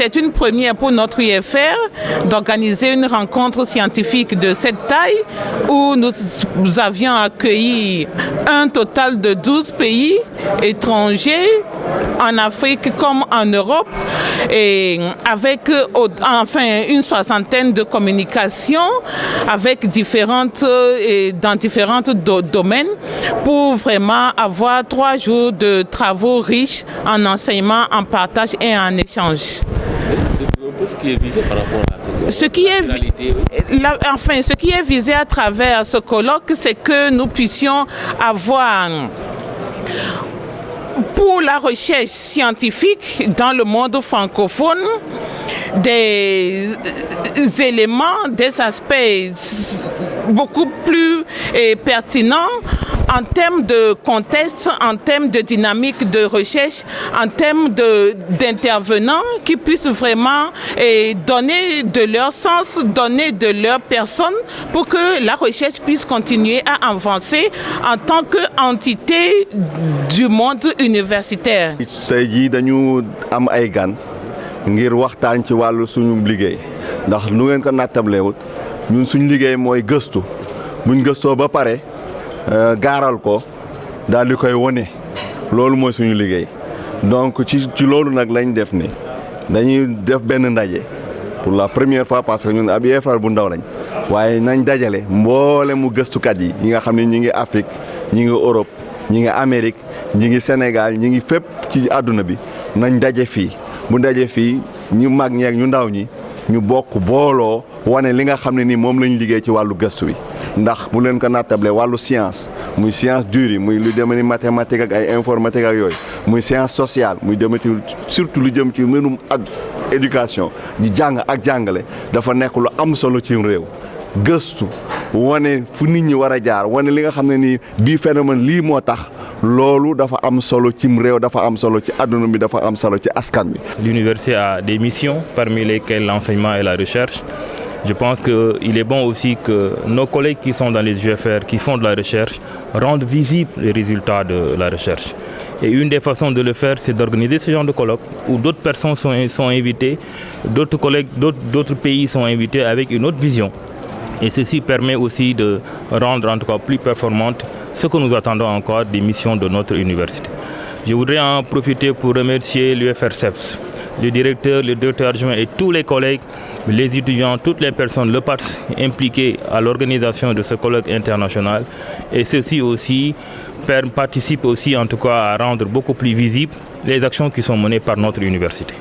c'est une première pour notre UFR d'organiser une rencontre scientifique de cette taille où nous avions accueilli un total de 12 pays étrangers en Afrique comme en Europe et avec une soixantaine de communications avec dans différents domaines pour vraiment avoir 3 jours de travaux riches en enseignement, en partage et en échange. Ce qui est visé par rapport à ce qui est visé à travers ce colloque, c'est que nous puissions avoir pour la recherche scientifique dans le monde francophone des éléments, des aspects beaucoup plus pertinents en termes de contexte, en termes de dynamique de recherche, en termes d'intervenants qui puissent vraiment donner de leur sens, donner de leur personne pour que la recherche puisse continuer à avancer en tant qu'entité du monde universitaire. Tey jii dañu am ay gan ngir waxtaan ci wàllu suñu liggéey ndax lu ngeen ko nattablewut ñun suñu liggéey mooy gëstu buñ gëstoo ba pare gaaral ko daal di koy wone loolu mooy suñu liggéey donc ci loolu nag lañ def ni dañuy def benn ndaje pour la première fois parce que ñun ab UFR bu ndaw lañ waaye nañ dajale mboole mu gëstukat yi ñi nga xam ne ñi ngi Afrique ñi ngi Europe ñi ngi Amérique ñi ngi Sénégal ñi ngi fépp ci àdduna bi nañ daje fii bu daje fii ñu mag ñeeg ñu ndaw ñi ñu bokk booloo wane li nga xam ne ni moom lañ liggéey ci wàllu gëstu wi ndax bu leen ko nattable wàllu science muy science dure yi muy lu demee ni mathématique ak ay informatique ak yooyu muy science sociale muy demee ci surtout lu jëm ci mbirum ak éducation di jàng ak jàngale dafa nekk lu am solo ci réew gëstu wane fu nit ñi war a jaar wane li nga xam ne nii bii phénomène lii moo tax loolu dafa am solo cim réew dafa am solo ci àdduna bi dafa am solo ci askan bi. L'université a des missions parmi lesquelles l'enseignement et la recherche. Je pense qu'il est bon aussi que nos collègues qui sont dans les UFR, qui font de la recherche, rendent visibles les résultats de la recherche. Et une des façons de le faire, c'est d'organiser ce genre de colloques où d'autres personnes sont invitées, d'autres collègues, d'autres pays sont invités avec une autre vision. Et ceci permet aussi de rendre en tout cas plus performante ce que nous attendons encore des missions de notre université. Je voudrais en profiter pour remercier l'UFR CEPS, le directeur adjoint et tous les collègues, les étudiants, toutes les personnes, le parti impliquées à l'organisation de ce colloque international. Et ceci aussi participe aussi en tout cas à rendre beaucoup plus visibles les actions qui sont menées par notre université.